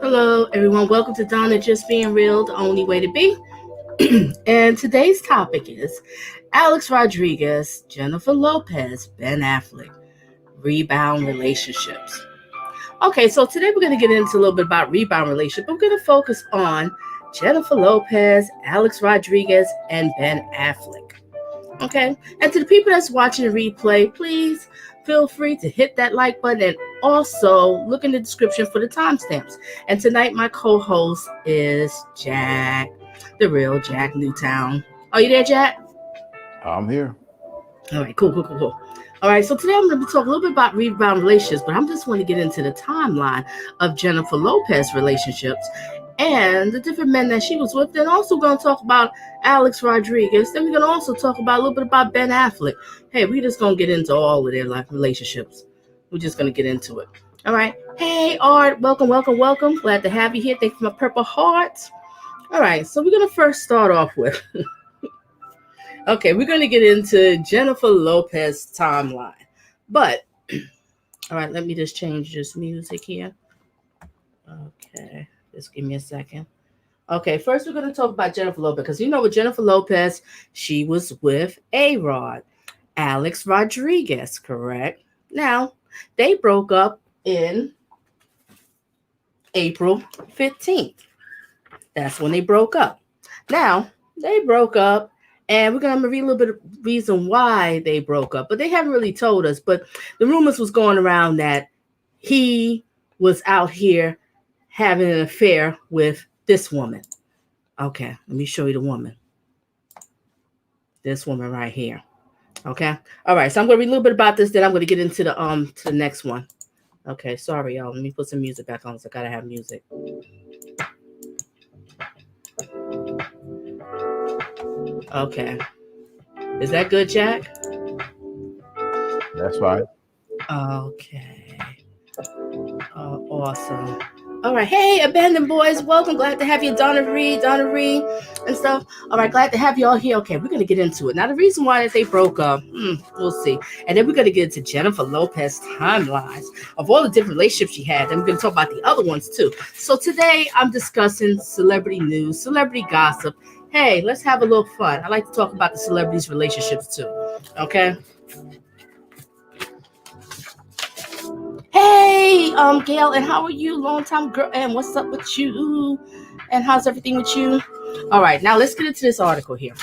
Hello, everyone. Welcome to Donna Just Being Real, the only way to be. And today's topic is Alex Rodriguez, Jennifer Lopez, Ben Affleck, rebound relationships. Okay, so today we're going to get into a little bit about rebound relationship. We're going to focus on Jennifer Lopez, Alex Rodriguez, and Ben Affleck. Okay, and to the people that's watching the replay, please feel free to hit that like button and also look in the description for the timestamps. And tonight my co-host is Jack, the real Jack Newtown. Are you there, Jack? I'm here. All right, cool. All right, so today I'm going to talk a little bit about rebound relationships, but I'm just want to get into the timeline of Jennifer Lopez relationships and the different men that she was with. Then also going to talk about Alex Rodriguez. Then we're going to also talk about a little bit about Ben Affleck. Hey, we're just going to get into all of their life relationships. We're just going to get into it. All right. Hey, Art, welcome. Glad to have you here. Thank you for my purple hearts. All right, so we're going to first start off with... Okay, we're going to get into Jennifer Lopez timeline. But, all right, let me just change this music here. Okay, just give me a second. Okay, first we're going to talk about Jennifer Lopez. Because you know with Jennifer Lopez, she was with A-Rod, Alex Rodriguez, correct? Now, they broke up in April 15th. That's when they broke up. Now, they broke up. And we're going to read a little bit of reason why they broke up. But they haven't really told us. But the rumors was going around that he was out here having an affair with this woman. Okay, let me show you the woman. This woman right here. Okay. All right, so I'm going to read a little bit about this. Then I'm going to get into the next one. Okay, sorry, y'all. Let me put some music back on. So I got to have music. Okay. Is that good, Jack? That's fine. Okay. Awesome. All right. Hey, Abandoned Boys. Welcome. Glad to have you, Donna Reed, and stuff. All right. Glad to have you all here. Okay. We're going to get into it. Now, the reason why that they broke up, we'll see. And then we're going to get into Jennifer Lopez timelines of all the different relationships she had. And we're going to talk about the other ones, too. So today, I'm discussing celebrity news, celebrity gossip. Hey, let's have a little fun. I like to talk about the celebrities' relationships too. Okay. Hey, Gail, and how are you? Long time girl. And what's up with you? And how's everything with you? All right, now let's get into this article here.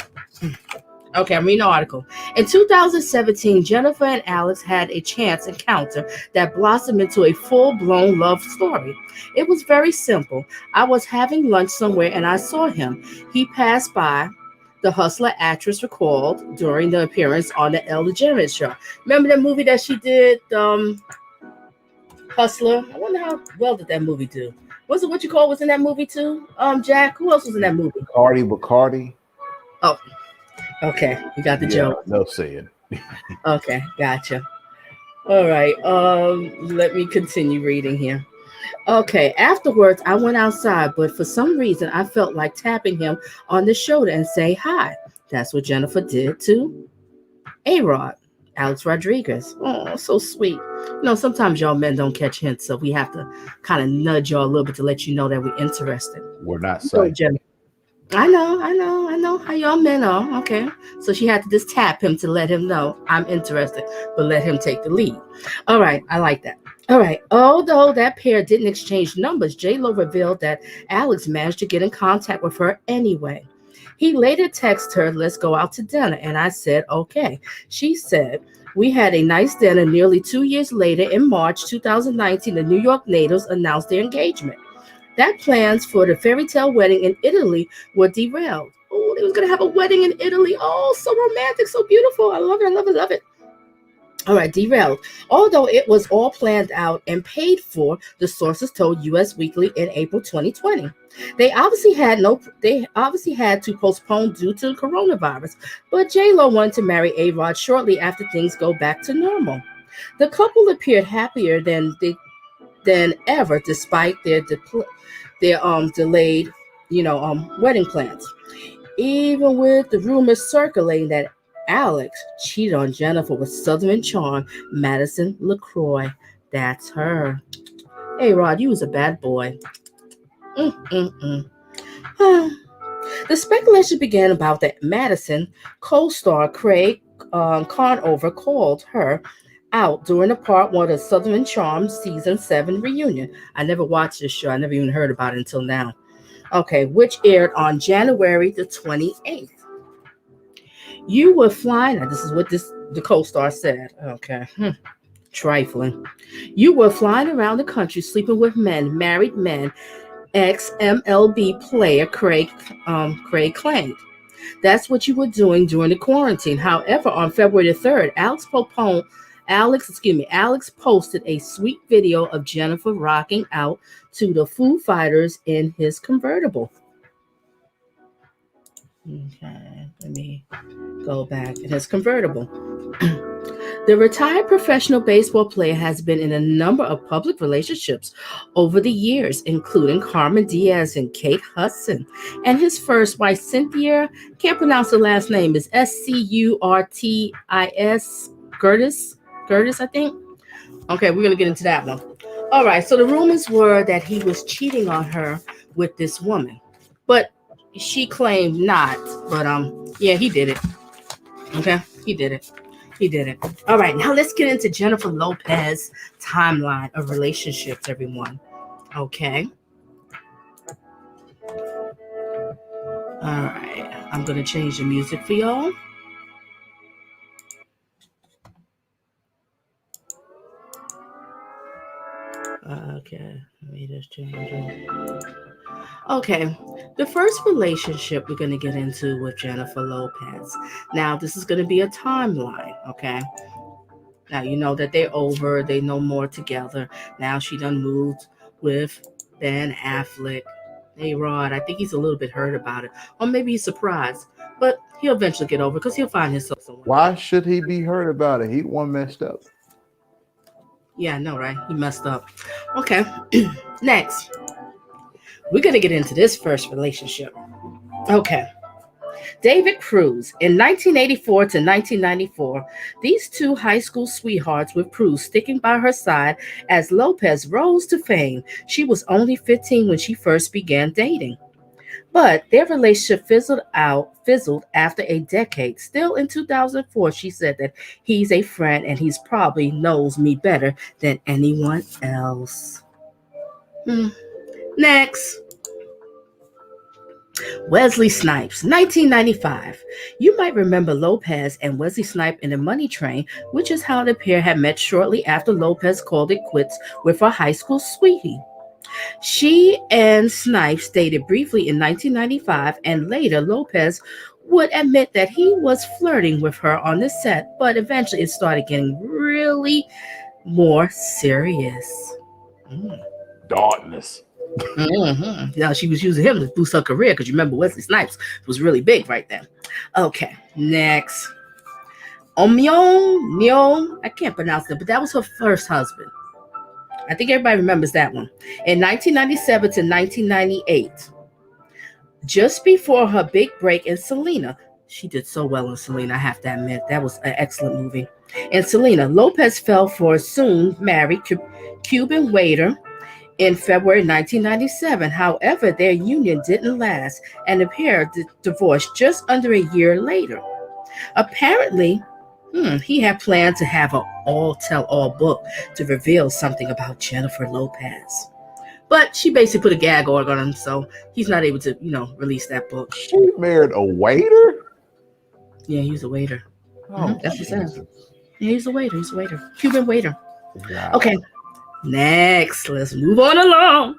Okay, I'm reading the article. In 2017, Jennifer and Alex had a chance encounter that blossomed into a full-blown love story. It was very simple. I was having lunch somewhere and I saw him. He passed by. The Hustler actress recalled during the appearance on the Ellen DeGeneres show. Remember that movie that she did, Hustler? I wonder how well did that movie do. Was it what you call was in that movie too? Jack, who else was in that movie? Bacardi. Oh. Okay, you got the joke. No saying. Okay, gotcha. All right, let me continue reading here. Okay, afterwards, I went outside, but for some reason, I felt like tapping him on the shoulder and say hi. That's what Jennifer did to A-Rod. Alex Rodriguez. Oh, so sweet. Sometimes y'all men don't catch hints, so we have to kind of nudge y'all a little bit to let you know that we're interested. We're not So, psychic. Jennifer. I know how y'all men are. Okay. So she had to just tap him to let him know I'm interested, but let him take the lead. All right. I like that. All right. Although that pair didn't exchange numbers, J-Lo revealed that Alex managed to get in contact with her anyway. He later texted her, "Let's go out to dinner." And I said, "Okay." She said, "We had a nice dinner." Nearly 2 years later, in March 2019, the New York natives announced their engagement. That plans for the fairy tale wedding in Italy were derailed. Oh, they was gonna have a wedding in Italy. Oh, so romantic, so beautiful. I love it, I love it, love it. All right, derailed. Although it was all planned out and paid for, the sources told US Weekly in April 2020. They obviously had to postpone due to the coronavirus, but J-Lo wanted to marry A-Rod shortly after things go back to normal. The couple appeared happier than ever despite their delayed wedding plans, even with the rumors circulating that Alex cheated on Jennifer with Southern charm Madison LaCroix. That's her. Hey Rod, you was a bad boy. Mm-mm-mm. The speculation began about that Madison co-star Craig Conover called her out during the part one of Southern Charm season 7 reunion. I never watched this show. I never even heard about it until now. Okay, which aired on January the 28th. You were flying. Now, this is what the co-star said. Okay. Trifling. You were flying around the country sleeping with men, married men, ex-MLB player Craig claimed. That's what you were doing during the quarantine. However, on February the 3rd, Alex posted a sweet video of Jennifer rocking out to the Foo Fighters in his convertible. Okay, let me go back in his convertible. The retired professional baseball player has been in a number of public relationships over the years, including Carmen Diaz and Kate Hudson. And his first wife, Cynthia, can't pronounce the last name, is Scurtis. Curtis, I think. Okay, we're going to get into that one. All right, so the rumors were that he was cheating on her with this woman. But she claimed not. But yeah, he did it. Okay, he did it. He did it. All right, now let's get into Jennifer Lopez timeline of relationships, everyone. Okay. All right, I'm going to change the music for y'all. Okay, let me just change it. Okay, the first relationship we're going to get into with Jennifer Lopez. Now, this is going to be a timeline, okay? Now, you know that they're over, they no more together. Now she done moved with Ben Affleck. Hey, Rod, I think he's a little bit hurt about it. Or maybe he's surprised. But he'll eventually get over because he'll find himself somewhere. Why should he be hurt about it? He the one messed up. Yeah, I know, right? He messed up. Okay, next. We're going to get into this first relationship. Okay. David Cruz. In 1984 to 1994, these two high school sweethearts with Cruz sticking by her side as Lopez rose to fame. She was only 15 when she first began dating. But their relationship fizzled after a decade. Still in 2004, she said that he's a friend and he's probably knows me better than anyone else. Next. Wesley Snipes, 1995. You might remember Lopez and Wesley Snipes in The Money Train, which is how the pair had met shortly after Lopez called it quits with her high school sweetie. She and Snipes dated briefly in 1995, and later Lopez would admit that he was flirting with her on the set, but eventually it started getting really more serious. Darkness. Mm-hmm. Now she was using him to boost her career because you remember Wesley Snipes was really big right then. Okay, next. Omyeon, I can't pronounce it, but that was her first husband. I think everybody remembers that one. In 1997 to 1998, just before her big break in Selena, She did so well in Selena, I have to admit. That was an excellent movie. And Selena, Lopez fell for a soon married Cuban waiter in February 1997. However, their union didn't last, and the pair divorced just under a year later. Apparently, he had planned to have an all-tell-all book to reveal something about Jennifer Lopez. But she basically put a gag order on him, so he's not able to, release that book. She married a waiter? Yeah, he was a waiter. Oh, That's what it says. Yeah, he's a waiter. He's a waiter. Cuban waiter. wow. Okay, next, let's move on along.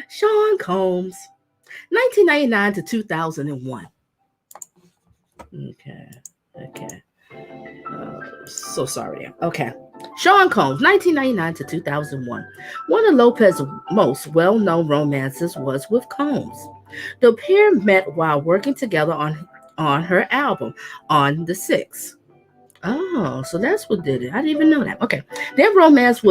Sean Combs, 1999 to 2001. Okay. So sorry. Okay. Sean Combs, 1999 to 2001. One of Lopez's most well-known romances was with Combs. The pair met while working together on her album, On the Six. Oh, so that's what did it. I didn't even know that. Okay. Their romance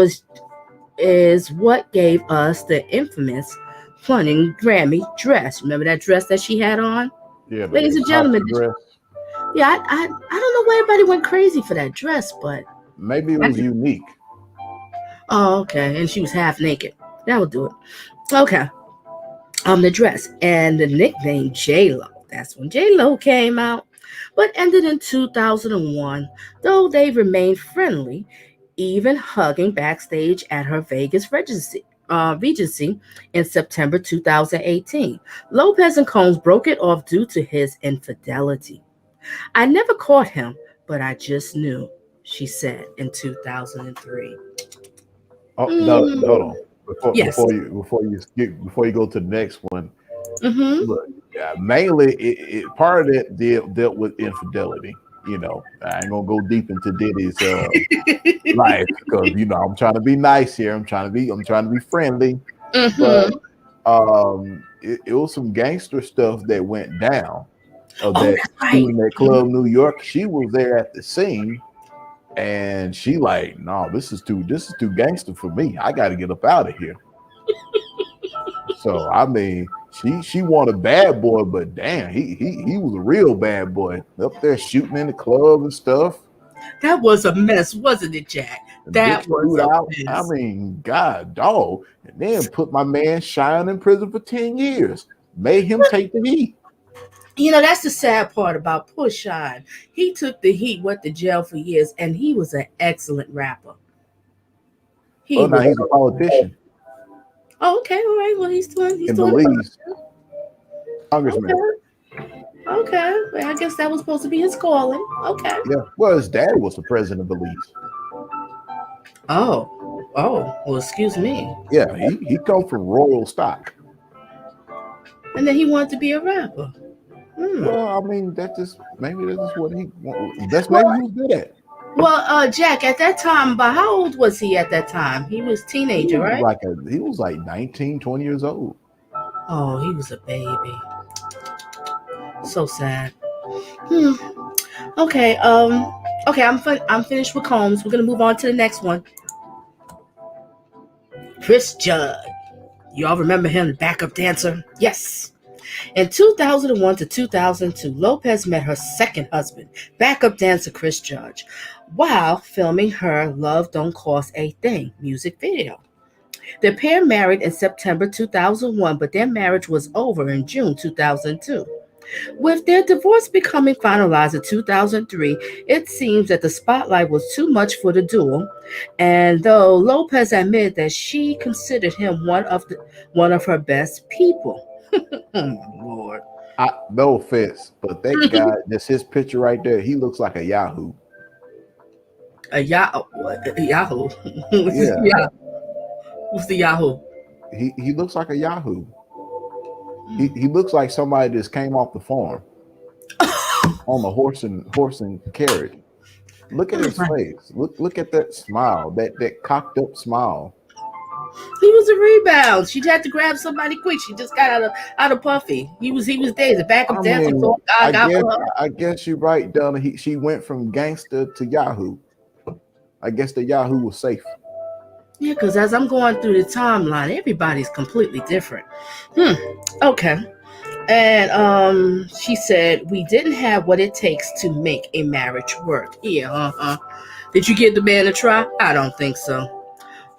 is what gave us the infamous Fronting Grammy dress. Remember that dress that she had on? Yeah, Ladies and gentlemen. Dress. Yeah, I don't know why everybody went crazy for that dress, but maybe it was unique. Oh, okay. And she was half naked. That would do it. Okay. The dress and the nickname J-Lo. That's when J-Lo came out, but ended in 2001, though they remained friendly, even hugging backstage at her Vegas Regency in September 2018. Lopez and Combs broke it off due to his infidelity. I never caught him, but I just knew, she said in 2003. Oh, no. Before you go to the next one, look, mainly part of it dealt with infidelity. I ain't gonna go deep into Diddy's life because I'm trying to be nice here. I'm trying to be friendly. But it was some gangster stuff that went down. In that club, New York. She was there at the scene, and she like, no, this is too gangster for me. I got to get up out of here. So I mean, she wanted a bad boy, but damn, he was a real bad boy up there shooting in the club and stuff. That was a mess, wasn't it, Jack? That was a mess. I mean, God, dog, and then put my man Shine in prison for 10 years. Made him take the heat. That's the sad part about poor Shine. He took the heat, went to jail for years, and he was an excellent rapper. Now he's a politician. Oh, okay, all right. Well, he's doing Belize. Congressman. Okay. Well, I guess that was supposed to be his calling. Okay. Yeah. Well, his dad was the president of Belize. Oh. Well, excuse me. Yeah, he come from royal stock. And then he wanted to be a rapper. Well, I mean, maybe that's what he was good at. Well, Jack, at that time, but how old was he at that time? He was a teenager, right? He was like 19, 20 years old. Oh, he was a baby. So sad. Okay. Okay. I'm finished with Combs. We're gonna move on to the next one. Chris Judd. You all remember him, the backup dancer? Yes. In 2001 to 2002, Lopez met her second husband, backup dancer Chris Judd, while filming her Love Don't Cost a Thing music video. The pair married in September 2001, but their marriage was over in June 2002. With their divorce becoming finalized in 2003, it seems that the spotlight was too much for the duo, and though Lopez admitted that she considered him one of her best people. Oh, Lord. No offense, but that guy, that's his picture right there. He looks like a Yahoo. A Yahoo? Yeah. What's the Yahoo? He looks like a Yahoo. He looks like somebody just came off the farm on a horse and carriage. Look at his face. Look at that smile, that cocked up smile. He was a rebound. She had to grab somebody quick. She just got out of Puffy. He was there. The backup dancer. I guess you're right, Donna. She went from gangster to Yahoo. I guess the Yahoo was safe. Yeah, because as I'm going through the timeline, everybody's completely different. Okay. And she said, we didn't have what it takes to make a marriage work. Yeah, Did you give the man a try? I don't think so.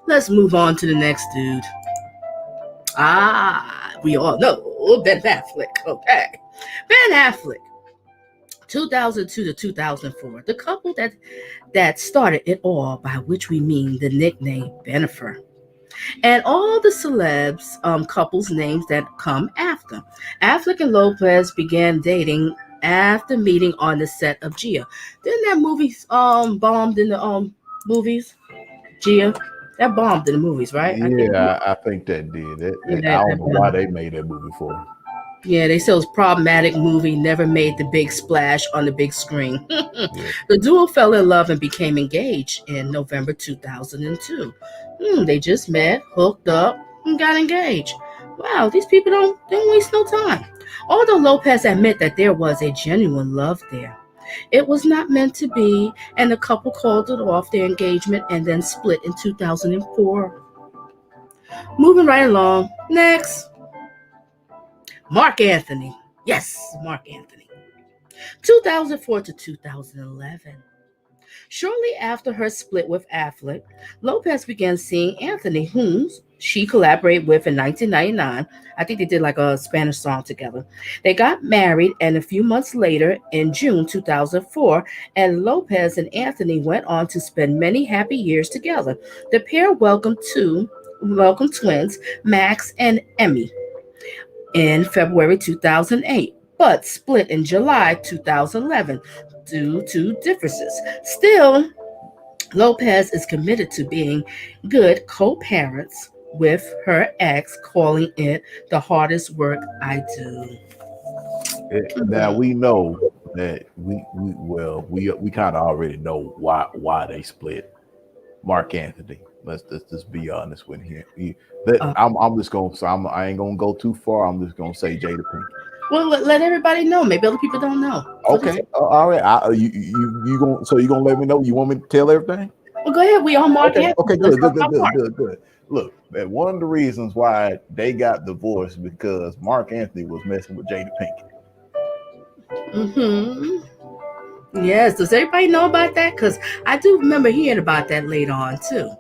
Let's move on to the next dude. We all know Ben Affleck. Okay. Ben Affleck, 2002 to 2004. The couple that started it all, by which we mean the nickname Jennifer. And all the celebs couples names that come after. Affleck and Lopez began dating after meeting on the set of Gia. Didn't that movie bombed in the movies? Gia? That bombed in the movies, right? Yeah, I think that did. I don't know why they made that movie for. Yeah, they said it was a problematic movie, never made the big splash on the big screen. Yeah. The duo fell in love and became engaged in November 2002. They just met, hooked up, and got engaged. Wow, these people don't waste no time. Although Lopez admit that there was a genuine love there, it was not meant to be, and the couple called it off their engagement and then split in 2004. Moving right along. Next. Mark Anthony. Yes, Mark Anthony. 2004 to 2011. Shortly after her split with Affleck, Lopez began seeing Anthony, whom she collaborated with in 1999. I think they did like a Spanish song together. They got married, and a few months later, in June 2004, and Lopez and Anthony went on to spend many happy years together. The pair welcomed twins, Max and Emmy, in February 2008, but split in July 2011 due to differences. Still, Lopez is committed to being good co-parents with her ex, calling it the hardest work I do. Now we know that we kind of already know why they split. Mark Anthony. Let's just be honest with him. I'm just gonna. So I ain't gonna go too far. I'm just gonna say Jada Pinkett. Well, let everybody know. Maybe other people don't know. Okay. All right. You gonna? So you gonna let me know? You want me to tell everything? Well, go ahead. We on Mark Anthony. Okay. Good. Look, one of the reasons why they got divorced because Mark Anthony was messing with Jada Pinkett. Yes. Does everybody know about that? Because I do remember hearing about that later on too.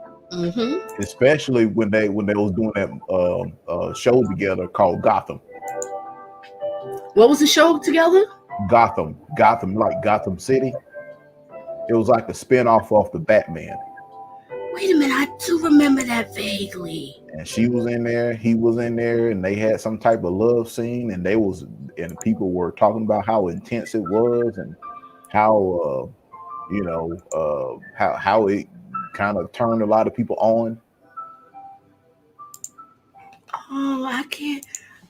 Especially when they was doing that show together called Gotham. What was the show together? Gotham, like Gotham City. It was like a spinoff of the Batman. Wait a minute, I do remember that vaguely. And she was in there, he was in there, and they had some type of love scene, and people were talking about how intense it was and how how it kind of turned a lot of people on. Oh, I can't.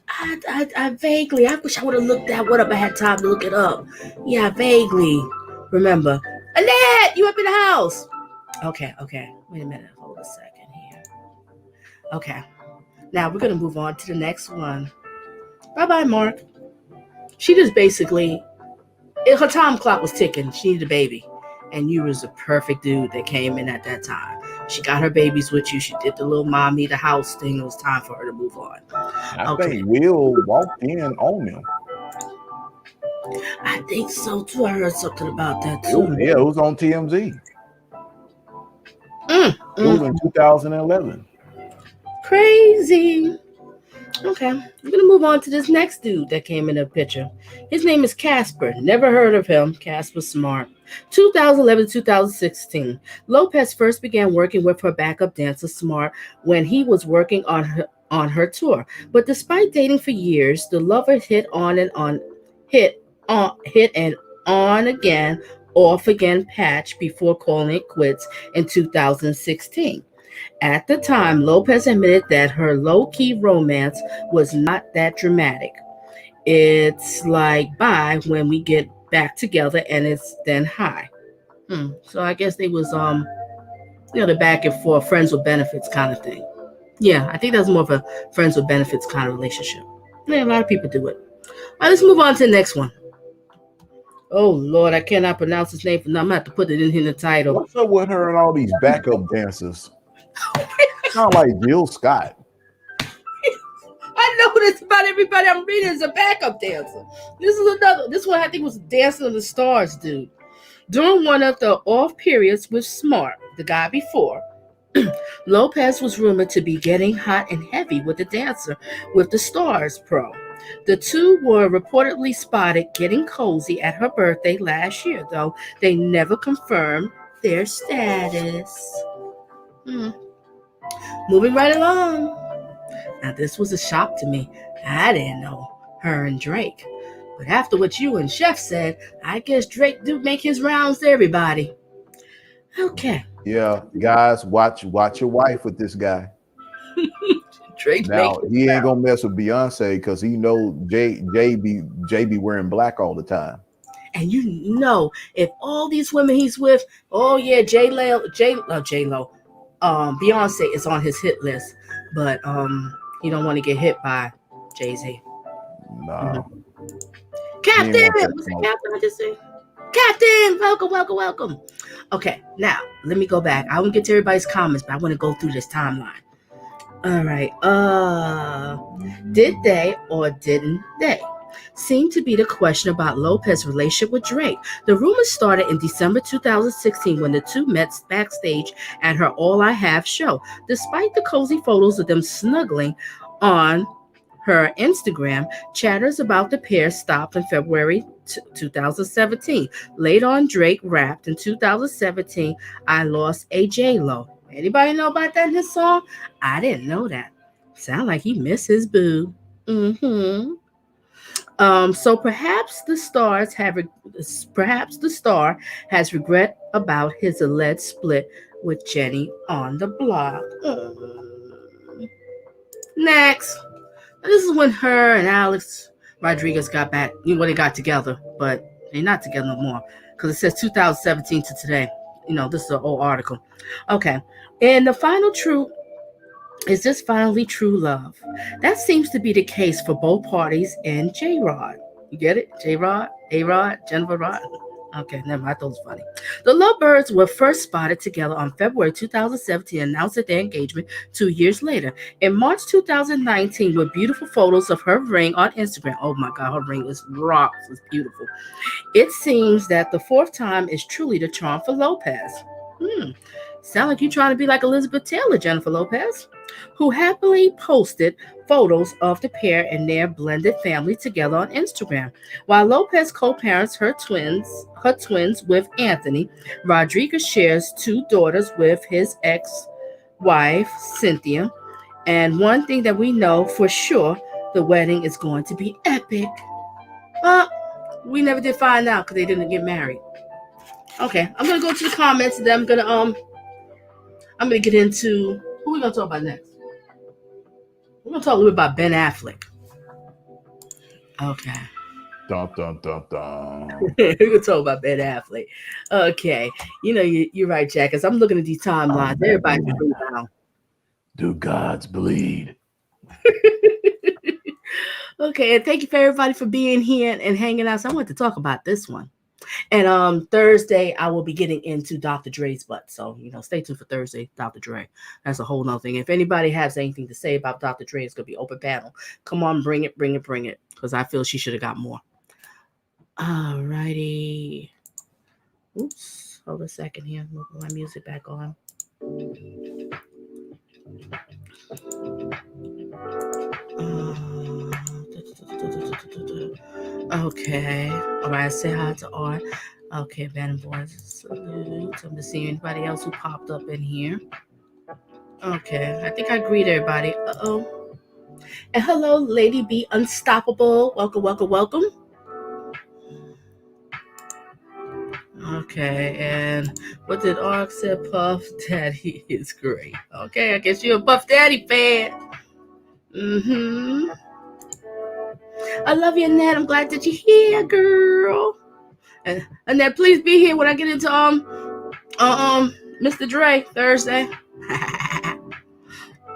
I vaguely. I wish I would have looked that one up. I had time to look it up. Yeah, I vaguely remember. Annette, you up in the house? Okay. Wait a minute. Hold a second here. Okay. Now we're gonna move on to the next one. Bye, Mark. She just basically, her time clock was ticking. She needed a baby, and you was a perfect dude that came in at that time. She got her babies with you. She did the little mommy, the house thing. It was time for her to move on. I think Will walked in on them. I think so too. I heard something about that too. Yeah, it was on TMZ. It was in 2011. Crazy. Okay, we're gonna move on to this next dude that came in the picture. His name is Casper. Never heard of him. Casper Smart. 2011-2016. Lopez first began working with her backup dancer Smart when he was working on her tour. But despite dating for years, the lovers hit and on again, off again patch before calling it quits in 2016. At the time, Lopez admitted that her low-key romance was not that dramatic. It's like bye when we get back together, and it's then hi. So I guess they was the back and forth, friends with benefits kind of thing. Yeah, I think that's more of a friends with benefits kind of relationship. Yeah, a lot of people do it. All right, let's move on to the next one. Oh Lord, I cannot pronounce his name. No, I'm gonna have to put it in the title. What's up with her and all these backup dancers? Sound like Jill Scott. I know this about everybody I'm reading is a backup dancer. This one I think was Dancing of the Stars, dude. During one of the off periods with Smart, the guy before, Lopez was rumored to be getting hot and heavy with the Dancer with the Stars pro. The two were reportedly spotted getting cozy at her birthday last year, though they never confirmed their status. Moving right along. Now, this was a shock to me. I didn't know her and Drake. But after what you and Chef said, I guess Drake do make his rounds to everybody. Okay. Yeah, guys, watch your wife with this guy. Drake now he ain't gonna mess with Beyonce because he know Jay be wearing black all the time. And you know, if all these women he's with, oh yeah, J-Lo, Beyonce is on his hit list, but you don't want to get hit by Jay-Z. No. Mm-hmm. Captain, was it Captain? I just say, Captain, welcome. Okay, now let me go back. I won't get to everybody's comments, but I want to go through this timeline. All right. Did they or didn't they? Seemed to be the question about Lopez's relationship with Drake. The rumors started in December 2016 when the two met backstage at her All I Have show. Despite the cozy photos of them snuggling on her Instagram, chatters about the pair stopped in February 2017. Later on, Drake rapped in 2017, I Lost a J-Lo. Anybody know about that in his song? I didn't know that. Sound like he missed his boo. So perhaps the star has regret about his alleged split with Jenny on the block. Next. This is when her and Alex Rodriguez got back. They got together, but they're not together no more because it says 2017 to today. This is an old article. Okay. And the final truth is this finally true love? That seems to be the case for both parties and J-Rod. You get it? J-Rod, A-Rod, Jennifer Rod. Okay, never mind. I thought it was funny. The Lovebirds were first spotted together on February 2017 and announced their engagement 2 years later. In March 2019, with beautiful photos of her ring on Instagram. Oh my God, her ring is rocks. It's beautiful. It seems that the fourth time is truly the charm for Lopez. Sound like you trying to be like Elizabeth Taylor, Jennifer Lopez, who happily posted photos of the pair and their blended family together on Instagram. While Lopez co-parents her twins with Anthony, Rodriguez shares 2 daughters with his ex-wife, Cynthia. And one thing that we know for sure, the wedding is going to be epic. We never did find out because they didn't get married. Okay, I'm gonna go to the comments and then I'm gonna get into who we gonna talk about next. We're gonna talk a little bit about Ben Affleck. Okay. Dun. We're gonna talk about Ben Affleck. Okay, you're right, Jack. As I'm looking at these timelines, everybody's Rebound. Do gods bleed? Okay, and thank you for everybody for being here and hanging out. So I want to talk about this one. And Thursday, I will be getting into Dr. Dre's butt. So, stay tuned for Thursday, Dr. Dre. That's a whole nother thing. If anybody has anything to say about Dr. Dre, it's going to be open panel. Come on, bring it. Because I feel she should have got more. All righty. Oops. Hold a second here. Move my music back on. Okay. All right. Say hi to Art. Okay, Bannon Boys. Salute. I'm just seeing anybody else who popped up in here. Okay. I think I greet everybody. Uh-oh. And hello, Lady B Unstoppable. Welcome. Okay. And what did Ark say? Puff Daddy is great. Okay. I guess you're a Puff Daddy fan. I love you, Annette. I'm glad that you're here, girl. And Annette, please be here when I get into Mr. Dre Thursday.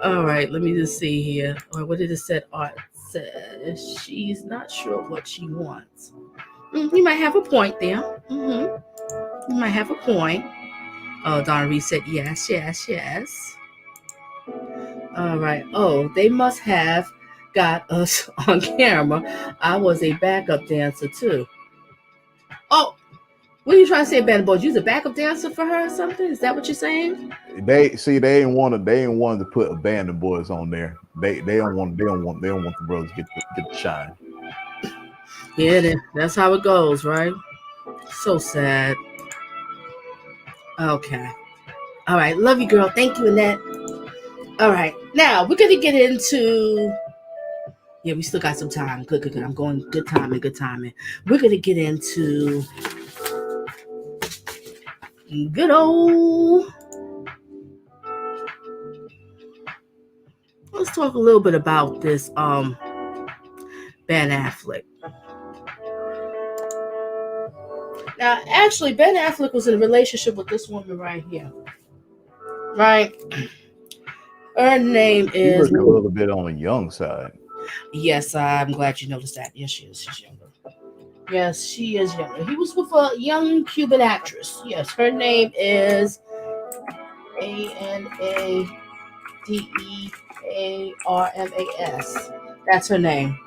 All right, let me just see here. Or what did it say? Art says she's not sure what she wants. You might have a point there. You might have a point. Oh, Donna Reed said yes. All right. Oh, they must have got us on camera. I was a backup dancer too. Oh, what are you trying to say, Band Boys? You was a backup dancer for her or something? Is that what you're saying? They ain't wanted to put Abandoned Boys on there. They don't want the brothers to get the shine. Yeah, that's how it goes, right? So sad. Okay. All right. Love you, girl. Thank you, Annette. All right. Now we're gonna get into. Yeah, we still got some time. Good, good, good. I'm going good timing, good timing. We're gonna get into good old. Let's talk a little bit about this Ben Affleck. Now, actually, Ben Affleck was in a relationship with this woman right here. Right? Her name is. She look a little bit on the young side. Yes, I'm glad you noticed that. Yes, she is. She's younger. Yes, she is younger. He was with a young Cuban actress. Yes, her name is Anadearmas. That's her name.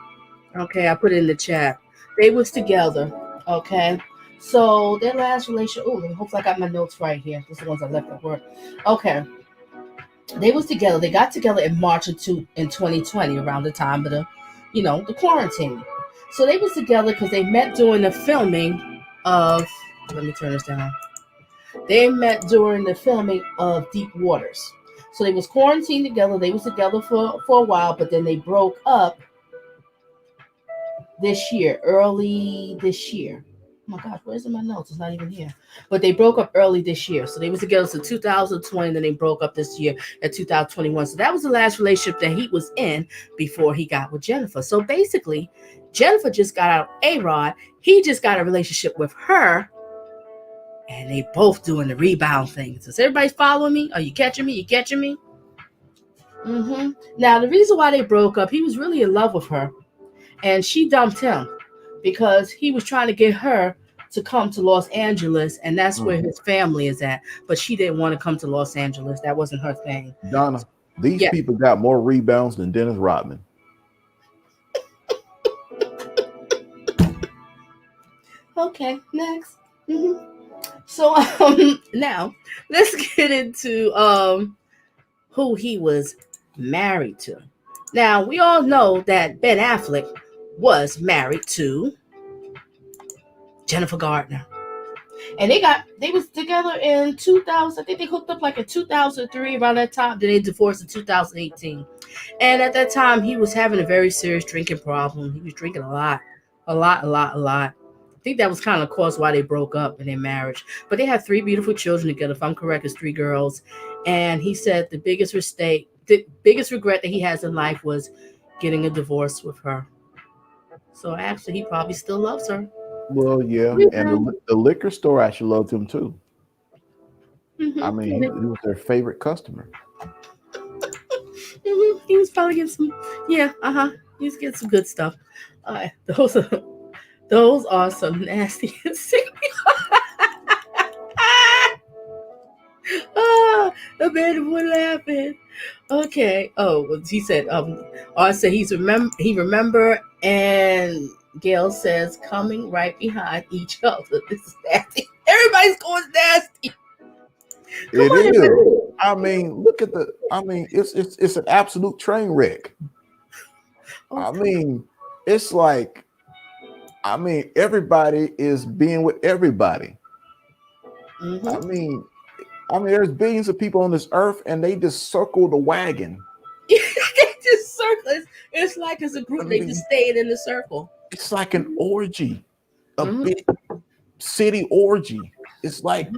Okay, I put it in the chat. They was together. Okay. So their last relationship. Oh, hopefully I got my notes right here. These are the ones I left at work. Okay. They was together. They got together in March in 2020, around the time of the quarantine. So they was together because they met during the filming of. Let me turn this down. They met during the filming of Deep Waters. So they was quarantined together. They was together for a while, but then they broke up early this year. Oh my gosh, where's my notes? It's not even here. But they broke up early this year. So they was together since 2020, then they broke up this year at 2021. So that was the last relationship that he was in before he got with Jennifer. So basically, Jennifer just got out of A-Rod. He just got a relationship with her. And they both doing the rebound thing. Is everybody following me? Are you catching me? You catching me? Mm-hmm. Now, the reason why they broke up, he was really in love with her. And she dumped him because he was trying to get her to come to Los Angeles. And that's where his family is at. But she didn't want to come to Los Angeles. That wasn't her thing. Donna, these people got more rebounds than Dennis Rodman. Okay, next. Mm-hmm. So now let's get into who he was married to. Now we all know that Ben Affleck was married to Jennifer Gardner, and they was together in 2000. I think they hooked up like in 2003 around that time. Then they divorced in 2018, and at that time he was having a very serious drinking problem. He was drinking a lot. I think that was kind of caused why they broke up in their marriage. But they had 3 beautiful children together. If I'm correct, it's 3 girls. And he said the biggest regret that he has in life was getting a divorce with her. So actually, he probably still loves her. Well, yeah. And the liquor store actually loved him too. Mm-hmm. I mean, he was their favorite customer. Mm-hmm. He was probably getting some, he was getting some good stuff. Those are some nasty the man was laughing. Okay. Oh, he said. I said he remember, and Gail says coming right behind each other. This is nasty. Everybody's going nasty. It is. I mean, look at the. I mean, it's an absolute train wreck. Oh, I mean, it's like. I mean, everybody is being with everybody. Mm-hmm. I mean, there's billions of people on this earth, and they just circle the wagon. They just circle. It's like as a group, they just staying in the circle. It's like an orgy, a big city orgy. It's like,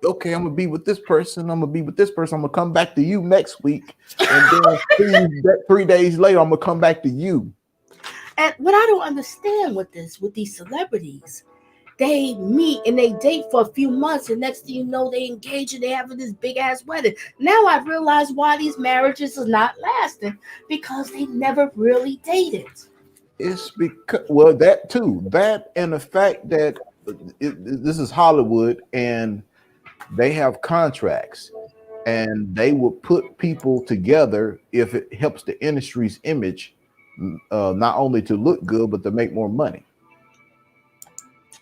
okay, I'm gonna be with this person. I'm gonna be with this person. I'm gonna come back to you next week, and then 3 days later, I'm gonna come back to you. And what I don't understand with these celebrities, they meet and they date for a few months, and next thing you know, they engage and they having this big ass wedding. Now I've realized why these marriages are not lasting, because they never really dated. It's because that too, that and the fact that this is Hollywood and they have contracts, and they will put people together if it helps the industry's image. not only to look good, but to make more money.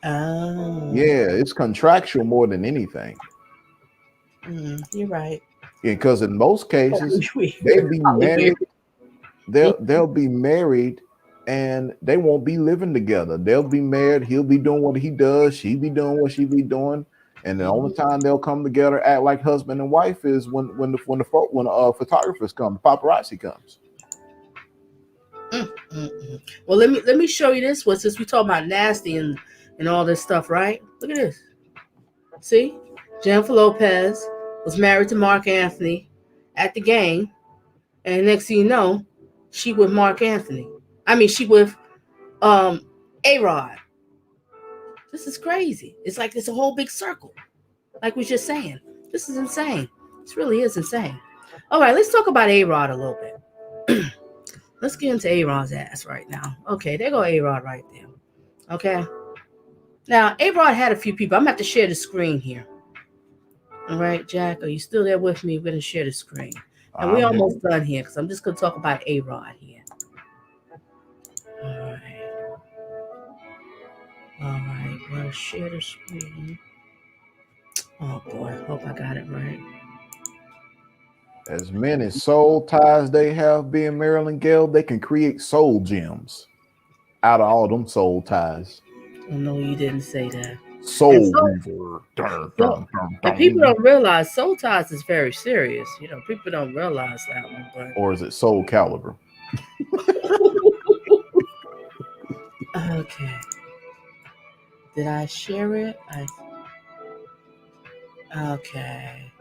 Oh. Yeah, it's contractual more than anything. You're right. Because in most cases, they'll be married. They'll be married, and they won't be living together. They'll be married. He'll be doing what he does. She be doing what she be doing. And the only time they'll come together, act like husband and wife, is when photographers come, the paparazzi comes. Well, let me show you this one, since we talk about nasty and all this stuff, right? Look at this. See, Jennifer Lopez was married to Mark Anthony at the game, and next thing you know, she with Mark Anthony. I mean, she with A-Rod. This is crazy. It's like it's a whole big circle. Like we were just saying, this is insane. This really is insane. All right, let's talk about A-Rod a little bit. Let's get into A-Rod's ass right now. Okay, there go A-Rod right there. Okay. Now, A-Rod had a few people. I'm going to have to share the screen here. All right, Jack, are you still there with me? We're going to share the screen. And we're almost done here, because I'm just going to talk about A-Rod here. All right. All right, we're going to share the screen. Oh, boy, hope I got it right. As many soul ties they have being Marilyn Gayle, they can create soul gems out of all them soul ties. Oh, no, you didn't say that. Soul Weaver. And people don't realize soul ties is very serious. You know, people don't realize that one. But... Or is it Soul Caliber? Okay. Did I share it? Okay.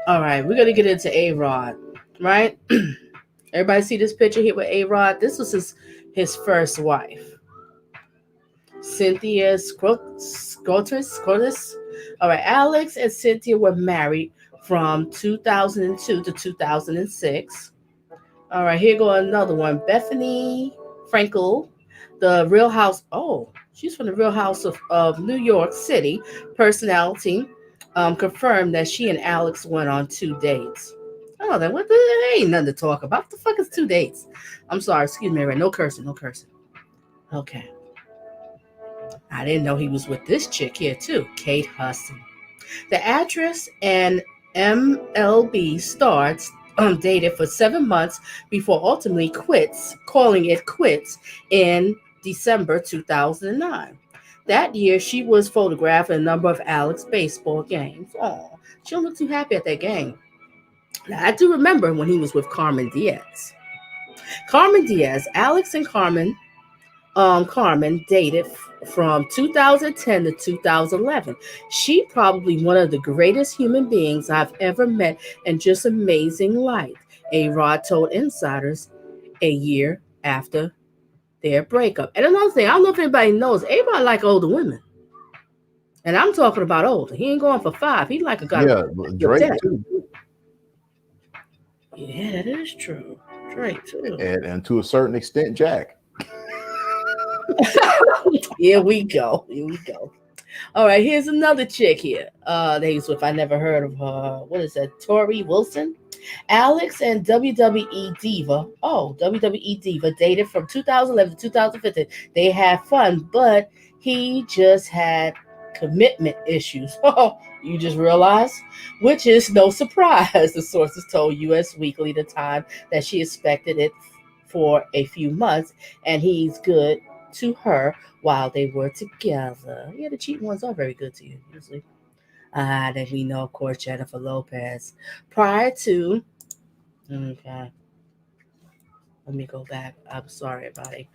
All right, we're going to get into A-Rod, right? Everybody see this picture here with A-Rod? This was his first wife, Cynthia Scotus. All right, Alex and Cynthia were married from 2002 to 2006. All right, here go another one. Bethany Frankel, the Real House. Oh, she's from the Real House of New York City personality. Confirmed that she and Alex went on 2 dates. Oh, then what? There ain't nothing to talk about. What the fuck is 2 dates? I'm sorry. Excuse me, right? No cursing. Okay. I didn't know he was with this chick here too, Kate Hudson. The actress and MLB star dated for 7 months before ultimately calling it quits in December 2009. That year, she was photographed in a number of Alex baseball games. Oh, she don't look too happy at that game. Now, I do remember when he was with Carmen Diaz. Alex and Carmen dated from 2010 to 2011. She probably one of the greatest human beings I've ever met and just amazing life, A-Rod told insiders a year after their breakup. And another thing, I don't know if anybody knows, A-Rod like older women. And I'm talking about older. He ain't going for 5. He like a guy. Yeah, Drake too. Yeah, that is true. Drake too. And to a certain extent, Jack. Here we go. All right, here's another chick here. That he's with. I never heard of her. What is that? Tori Wilson. Alex and WWE Diva dated from 2011 to 2015. They had fun, but he just had commitment issues. Oh, you just realized? Which is no surprise. The sources told US Weekly the time that she expected it for a few months, and he's good to her while they were together. Yeah, the cheating ones are very good to you, usually. Then we know, of course, Jennifer Lopez. Prior to, okay, let me go back. I'm sorry, everybody.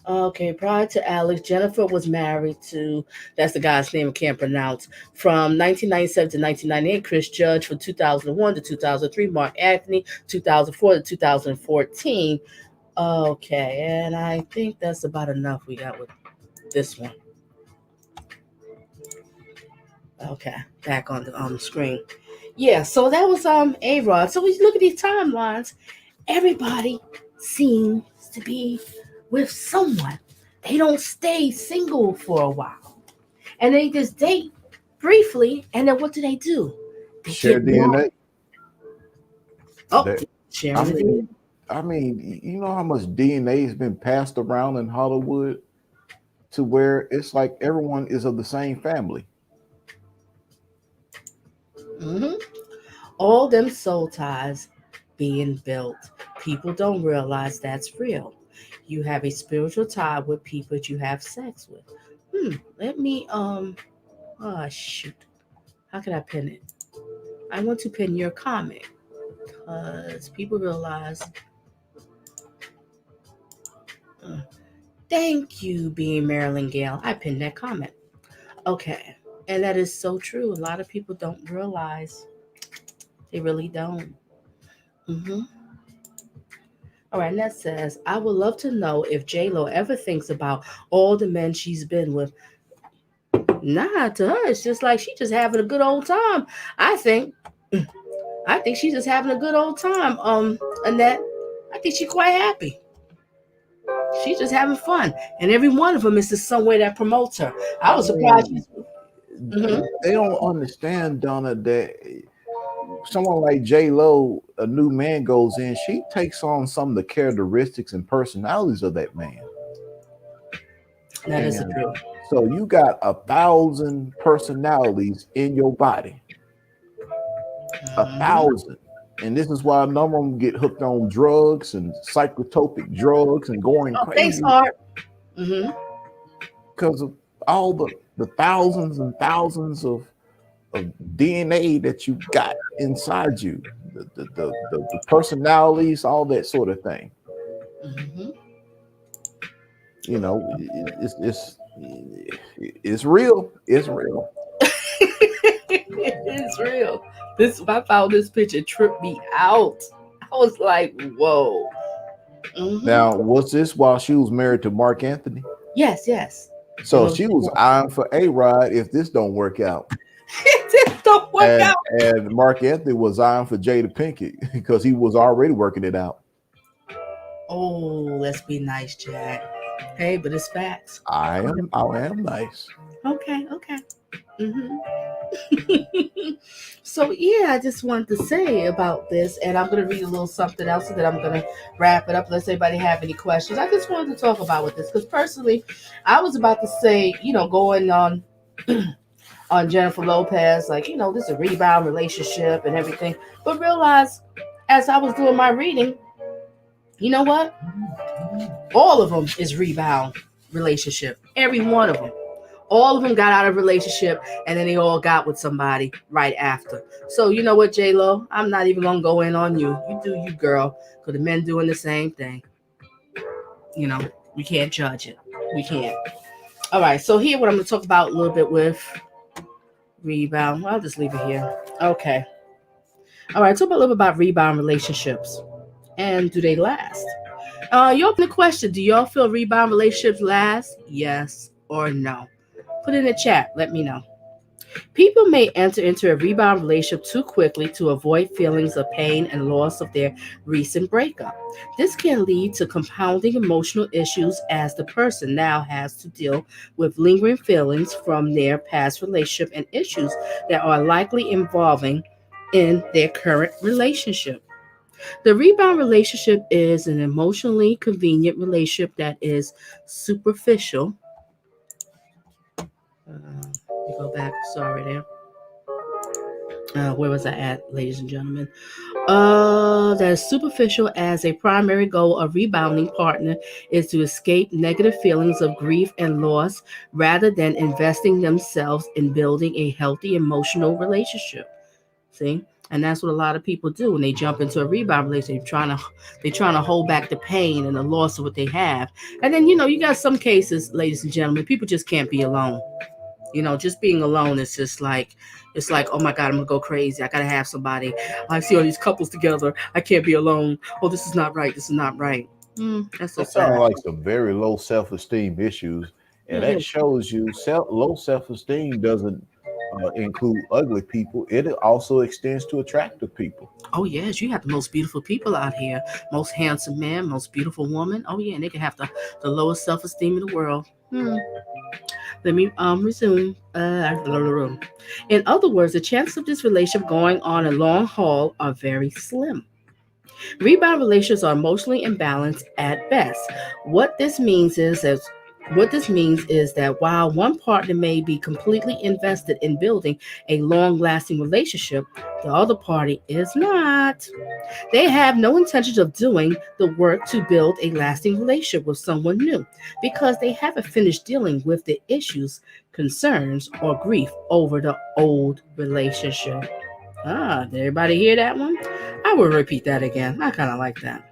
Okay, prior to Alex, Jennifer was married to, that's the guy's name I can't pronounce, from 1997 to 1998, Chris Judge from 2001 to 2003, Mark Anthony, 2004 to 2014. Okay, and I think that's about enough we got with this one. Okay, back on the screen. Yeah, so that was A-Rod. So we look at these timelines. Everybody seems to be with someone. They don't stay single for a while, and they just date briefly. And then what do? They share DNA. Oh, sharing DNA. I mean, you know how much DNA has been passed around in Hollywood to where it's like everyone is of the same family. Hmm. All them soul ties being built. People don't realize that's real. You have a spiritual tie with people that you have sex with. Let me oh shoot. How can I pin it? I want to pin your comment because people realize uh, thank you being Marilyn Gale. I pinned that comment. Okay. And that is so true. A lot of people don't realize. They really don't. Hmm. All right, and that says, I would love to know if J Lo ever thinks about all the men she's been with. Nah, to her, it's just like she just having a good old time. I think. I think she's just having a good old time. Annette, I think she's quite happy. She's just having fun, and every one of them is just some way that promotes her. I I was surprised. mean, Mm-hmm. they don't understand, Donna, that someone like J Lo, a new man goes in, she takes on some of the characteristics and personalities of that man. That is the And truth. so you got 1,000 personalities in your body, a Mm-hmm. thousand. And this is why a number of them get hooked on drugs and psychotropic drugs and going Oh, thanks, crazy Art. Mm-hmm. because of all the thousands and thousands of DNA that you got inside you, the personalities, all that sort of thing. Mm-hmm. You know, it's real. It's real. It's real. This I found this picture tripped me out. I was like, whoa. Hmm. Now, was this while she was married to Mark Anthony? Yes, yes. It So was she was eyeing for A Rod if this don't work out. it just don't work And out. and Mark Anthony was eyeing for Jada Pinkett because he was already working it out. Oh, let's be nice, Jack. Hey, but it's facts. I am nice. Okay, okay. Hmm. So yeah, I just wanted to say about this, and I'm gonna read a little something else, and then I'm gonna wrap it up. Unless anybody have any questions, I just wanted to talk about with this because personally, I was about to say, going on on Jennifer Lopez, like this is a rebound relationship and everything, but realized as I was doing my reading, you know what? All of them is rebound relationship. Every one of them. All of them got out of relationship and then they all got with somebody right after. So you know what, J Lo? I'm not even gonna go in on you. You do you, girl. Because the men doing the same thing. You know, we can't judge it. We can't. All right. So here, what I'm gonna talk about a little bit with rebound. I'll just leave it here. Okay. All right. Talk about a little bit about rebound relationships and do they last? You open the question. Do y'all feel rebound relationships last? Yes or no? Put it in the chat. Let me know. People may enter into a rebound relationship too quickly to avoid feelings of pain and loss of their recent breakup. This can lead to compounding emotional issues as the person now has to deal with lingering feelings from their past relationship and issues that are likely involving in their current relationship. The rebound relationship is an emotionally convenient relationship that is superficial. Let me go back. Sorry there. Where was I at, ladies and gentlemen? That is superficial as a primary goal of rebounding partner is to escape negative feelings of grief and loss rather than investing themselves in building a healthy emotional relationship. See? And that's what a lot of people do when they jump into a rebound relationship, they're trying to hold back the pain and the loss of what they have. And then you got some cases, ladies and gentlemen, people just can't be alone. Just being alone is just like it's like, oh my God, I'm gonna go crazy. I gotta have somebody. I see all these couples together. I can't be alone. Oh, this is not right. This is not right. That's so That sounds sad. like some very low self-esteem issues, and that shows you low self-esteem doesn't include ugly people. It also extends to attractive people. Oh yes, you have the most beautiful people out here, most handsome man, most beautiful woman. Oh yeah, and they can have the lowest self esteem in the world. Let me resume. In other words, the chances of this relationship going on a long haul are very slim. Rebound relationships are emotionally imbalanced at best. What this means is that while one partner may be completely invested in building a long-lasting relationship, the other party is not. They have no intentions of doing the work to build a lasting relationship with someone new because they haven't finished dealing with the issues, concerns, or grief over the old relationship. Did everybody hear that one? I will repeat that again. I kind of like that.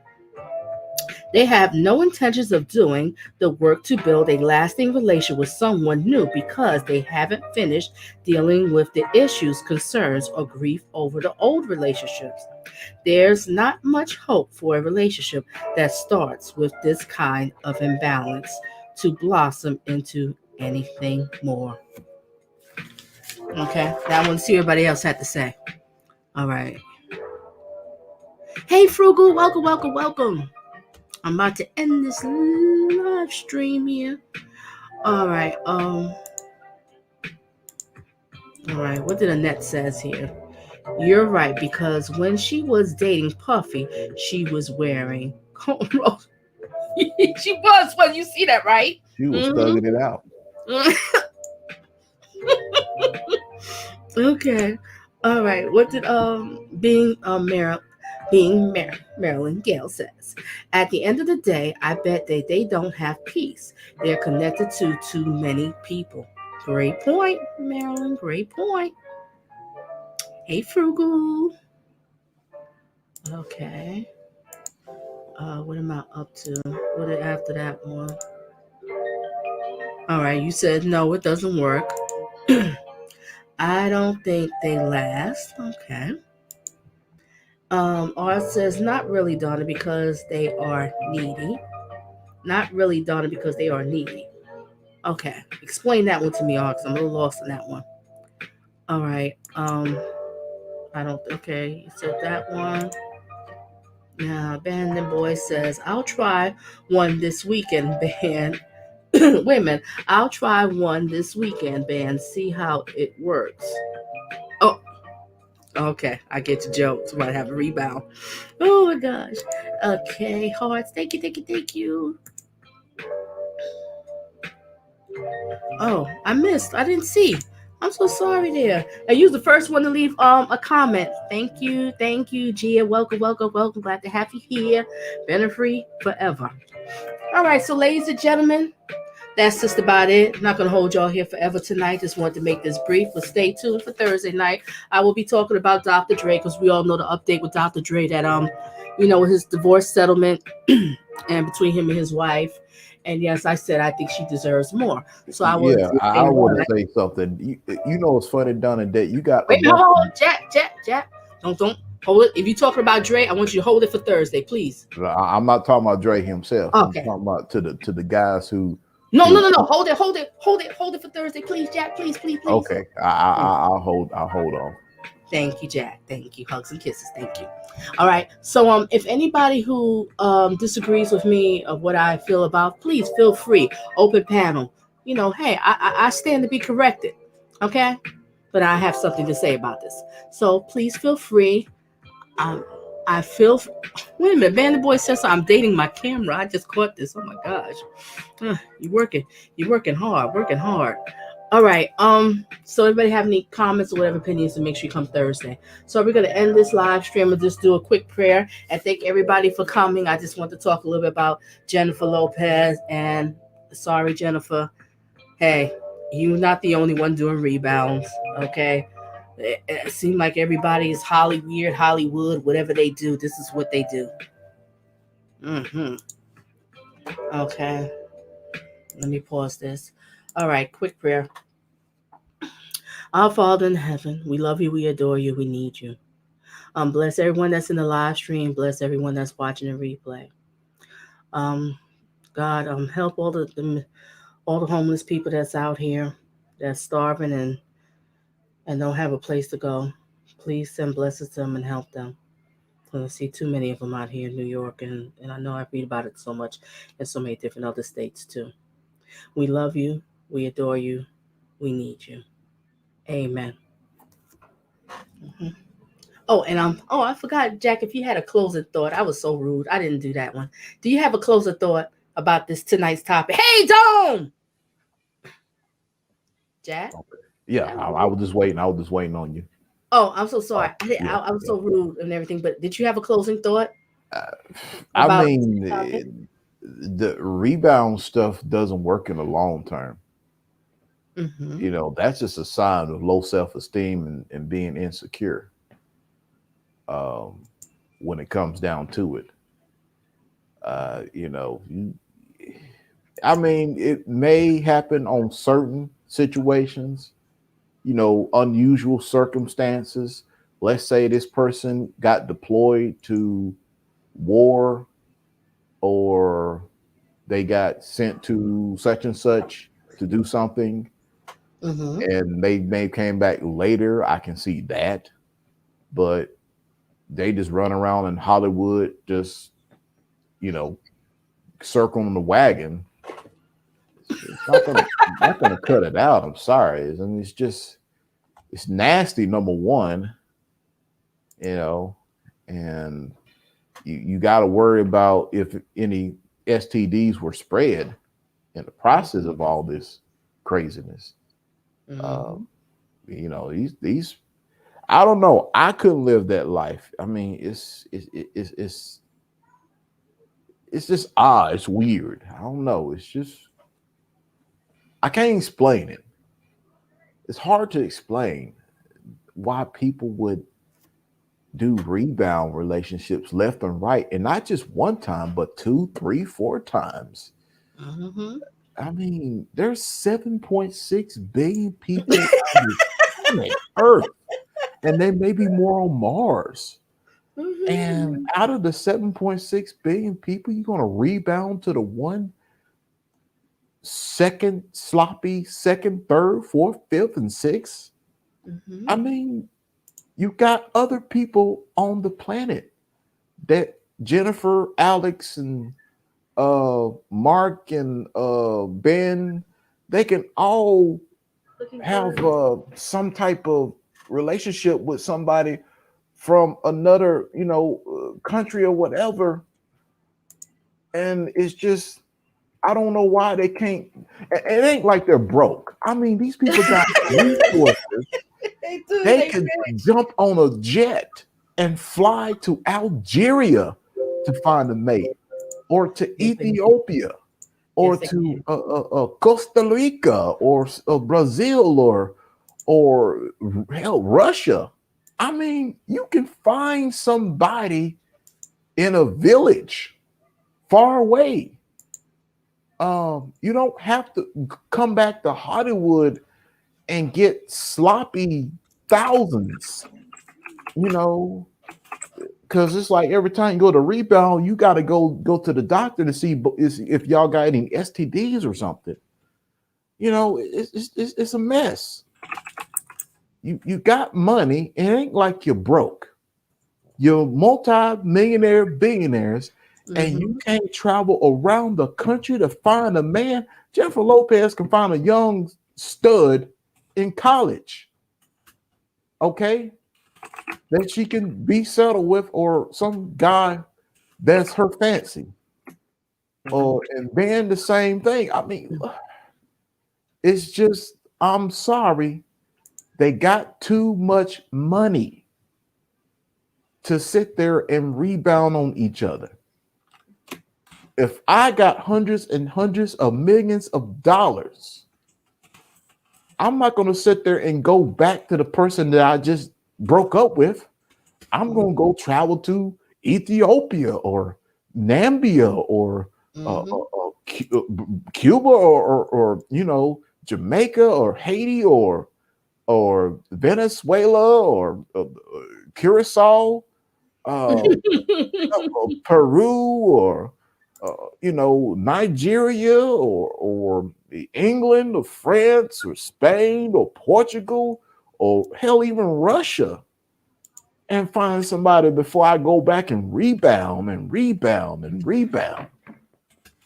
They have no intentions of doing the work to build a lasting relationship with someone new because they haven't finished dealing with the issues, concerns, or grief over the old relationships. There's not much hope for a relationship that starts with this kind of imbalance to blossom into anything more. Okay, now I want to see what everybody else had to say. All right. Hey, Frugal, welcome, welcome, welcome. I'm about to end this live stream here. All right. All right. What did Annette says here? You're right, because when she was dating Puffy, she was wearing cornrows. She was. Well, you see that, right? She was thugging it out. Okay. All right. What did Marilyn Gale says? At the end of the day, I bet they don't have peace. They're connected to too many people. Great point, Marilyn. Great point. Hey, Frugal. Okay. What am I up to? What is after that one? All right. You said no, it doesn't work. I don't think they last. Okay. R says, not really, Donna, because they are needy. Not really, Donna, because they are needy. Okay. Explain that one to me, R, because I'm a little lost on that one. All right. I don't, okay. You said that one. Now, Abandoned Boy says, I'll try one this weekend, band. Wait a minute. I'll try one this weekend, band. See how it works. Oh, okay. I get your jokes. Might have a rebound. Oh my gosh. Okay, hearts. Thank you, thank you, thank you. Oh, I missed. I didn't see. I'm so sorry there. I was the first one to leave a comment. Thank you, Gia. Welcome, welcome, welcome. Glad to have you here. Been free forever. All right, so ladies and gentlemen, that's just about it. I'm not going to hold y'all here forever tonight. Just wanted to make this brief, but stay tuned for Thursday night. I will be talking about Dr. Dre because we all know the update with Dr. Dre that his divorce settlement and between him and his wife. And yes, I said I think she deserves more. So I will. Yeah, I want to say something. You know what's funny, Donna, that you got. Wait, hold, Jack. Don't hold it. If you're talking about Dre, I want you to hold it for Thursday, please. I'm not talking about Dre himself. Okay. I'm talking about to the guys who. No. Hold it for Thursday, please, Jack. Please. Okay, I'll hold on. Thank you, Jack. Thank you. Hugs and kisses. Thank you. All right. So if anybody who disagrees with me of what I feel about, please feel free. Open panel. Hey, I stand to be corrected. Okay? But I have something to say about this. So please feel free. I feel. Wait a minute, Bandit Boy says so. I'm dating my camera. I just caught this. Oh my gosh. You're working hard. All right. So everybody have any comments or whatever opinions, to make sure you come Thursday. So we're gonna end this live stream and just do a quick prayer and thank everybody for coming. I just want to talk a little bit about Jennifer Lopez, and sorry, Jennifer. Hey, you're not the only one doing rebounds. Okay. It seems like everybody is Hollywood, whatever they do, this is what they do. Okay. Let me pause this. All right, quick prayer. Our Father in heaven, we love you, we adore you, we need you. Bless everyone that's in the live stream. Bless everyone that's watching the replay. God, help all the homeless people that's out here, that's starving and don't have a place to go. Please send blessings to them and help them. I see too many of them out here in New York, and I know I read about it so much in so many different other states too. We love you. We adore you. We need you. Amen. Oh, and I forgot, Jack, if you had a closing thought. I was so rude. I didn't do that one. Do you have a closing thought about this tonight's topic? Hey, Dome! Jack? Yeah, I was just waiting. I was just waiting on you. Oh, I'm so sorry. Yeah, I was yeah. so rude and everything, but did you have a closing thought I about mean, the topic? the rebound stuff doesn't work in the long term. Mm-hmm. That's just a sign of low self-esteem and being insecure. Um, when it comes down to it, I mean, it may happen on certain situations, unusual circumstances. Let's say this person got deployed to war, or they got sent to such and such to do something, Mm-hmm. and they may came back later. I can see that, but they just run around in Hollywood, just you know, circling the wagon. It's not gonna cut it out. I'm sorry. I mean, it's nasty. Number one, you know, and you got to worry about if any STDs were spread in the process of all this craziness. Uh, Mm-hmm. these I don't know. I couldn't live that life. I mean, it's just odd. It's weird. I don't know. It's just I can't explain it. It's hard to explain why people would do rebound relationships left and right, and not just one time, but two, three, four times. Mm-hmm. I mean, there's 7.6 billion people on the planet Earth, and there may be more on Mars. And Mm-hmm. out of the 7.6 billion people, you're going to rebound to the one second sloppy, second, third, fourth, fifth, and sixth. Mm-hmm. I mean, you got other people on the planet that Jennifer, Alex, and Mark and Ben, they can all Looking have good. some type of relationship with somebody from another, country or whatever, and it's just I don't know why they can't. It ain't like they're broke. I mean, these people got resources. They do. They They could rich. jump on a jet and fly to Algeria to find a mate, or to Yes, they can. Ethiopia, or Yes, they to can. Costa Rica, or Brazil, or hell, Russia. I mean, you can find somebody in a village far away. You don't have to come back to Hollywood and get sloppy thousands, you know, because it's like every time you go to rebound, you got to go to the doctor to see if y'all got any STDs or something. It's a mess. You got money. It ain't like you're broke. You're multi-millionaire billionaires, and you Mm-hmm. can't travel around the country to find a man. Jennifer Lopez can find a young stud in college, okay, that she can be settled with, or some guy that's her fancy. Mm-hmm. Or and Ben the same thing. I mean, it's just I'm sorry, they got too much money to sit there and rebound on each other. If I got hundreds and hundreds of millions of dollars, I'm not going to sit there and go back to the person that I just broke up with. I'm going to go travel to Ethiopia or Nambia or Mm-hmm. Cuba or Jamaica or Haiti or Venezuela or Curacao, um, Peru or Nigeria or England or France or Spain or Portugal or hell even Russia, and find somebody before I go back and rebound and rebound and rebound.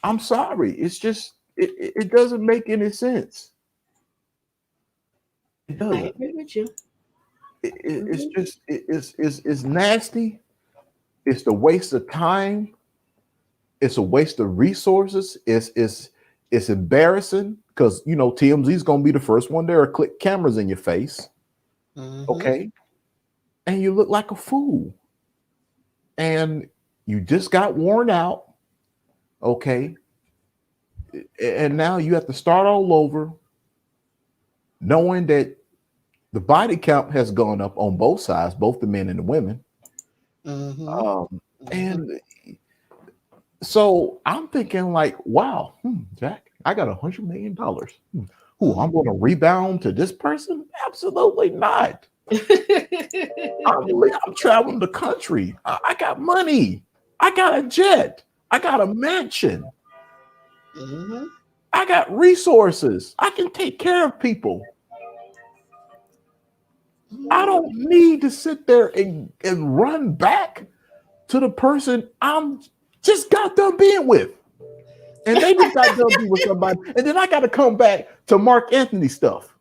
I'm sorry. It's just it doesn't make any sense. It I doesn't. agree with you. it's just it's nasty. It's the waste of time. It's a waste of resources. It's embarrassing because TMZ's gonna be the first one there to click cameras in your face. Okay, and you look like a fool, and you just got worn out. Okay, and now you have to start all over, knowing that the body count has gone up on both sides, both the men and the women. And so I'm thinking like, wow, Jack, I got $100 million. I'm going to rebound to this person? Absolutely not. I'm traveling the country. I got money. I got a jet. I got a mansion. I got resources. I can take care of people. I don't need to sit there and run back to the person I'm just got done being with. And they just got done being with somebody. And then I got to come back to Mark Anthony stuff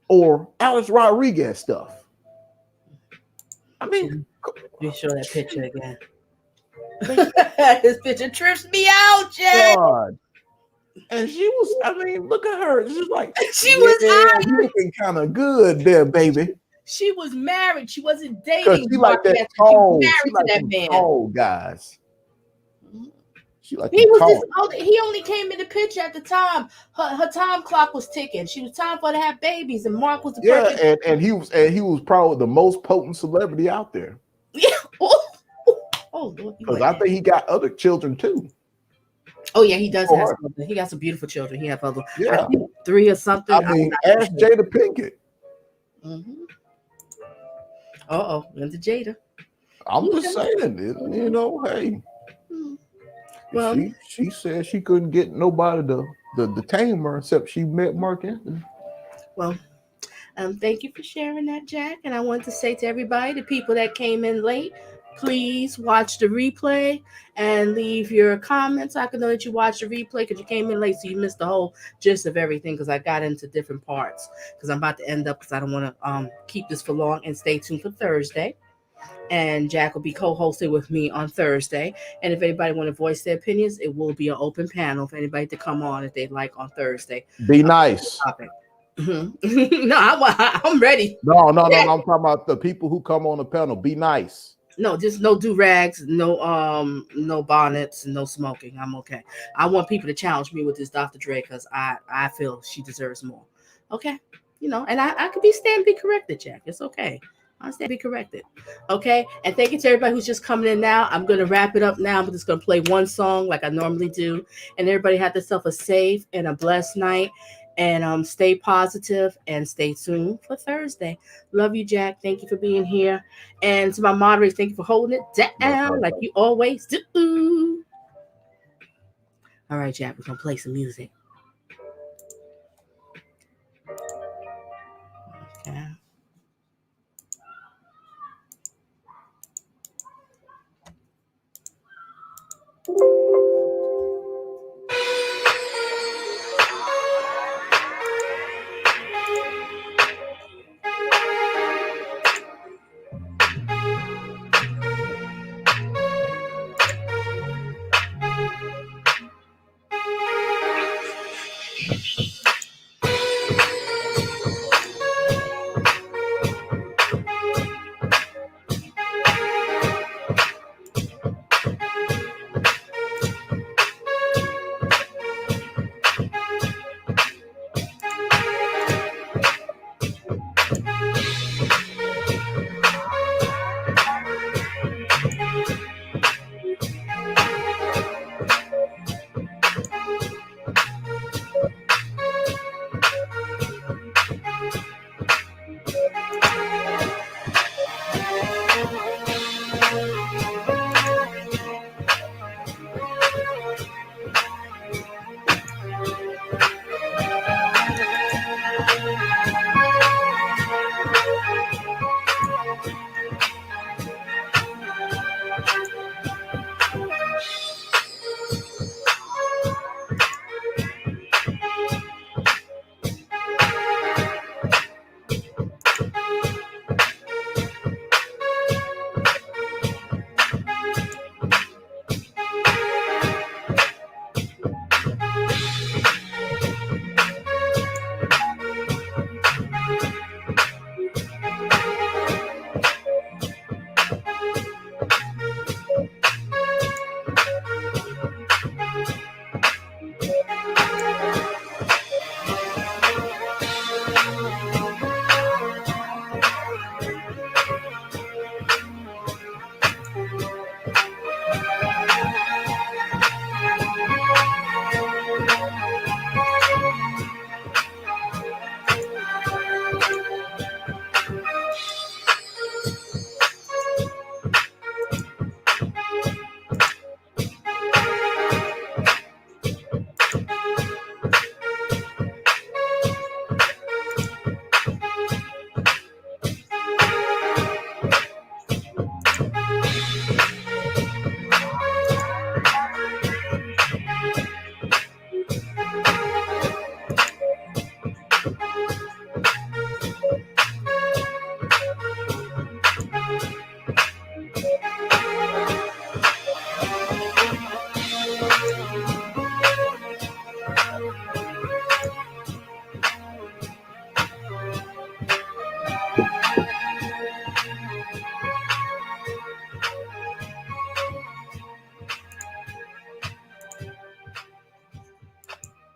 or Alex Rodriguez stuff. I mean, you show that picture again. This picture trips me out, Jack. God. And she was, I mean, look at her. She's like, she was looking kind of good there, baby. She was married. She wasn't dating. She like that tall. She like that man. Tall guys. She like he was tall. This old. He only came in the picture at the time. Her time clock was ticking. She was time for her to have babies, and Mark was the perfect. And he was probably the most potent celebrity out there. Yeah. Oh Lord. Because I think he got other children too. Oh yeah, he does have something. He got some beautiful children. He have other 3 or something. I mean, ask Jada Pinkett. Into Jada. I'm just saying, hey. Well, she said she couldn't get nobody to tame her except she met Mark Anthony. Well, thank you for sharing that, Jack. And I want to say to everybody, the people that came in late, please watch the replay and leave your comments. I can know that you watched the replay because you came in late, so you missed the whole gist of everything because I got into different parts because I'm about to end up because I don't want to keep this for long. And stay tuned for Thursday. And Jack will be co-hosted with me on Thursday. And if anybody want to voice their opinions, it will be an open panel for anybody to come on if they'd like on Thursday. Be nice. No, I'm ready. No. I'm talking about the people who come on the panel. Be nice. No, just no do-rags, no bonnets, no smoking. I'm okay. I want people to challenge me with this Dr. Dre because I feel she deserves more. Okay. And I could be corrected, Jack. It's okay. I stand be corrected. Okay. And thank you to everybody who's just coming in now. I'm going to wrap it up now. I'm just going to play one song like I normally do. And everybody have themselves a safe and a blessed night. And stay positive and stay tuned for Thursday. Love you, Jack. Thank you for being here. And to my moderators, thank you for holding it down like you always do. All right, Jack, we're going to play some music. Okay.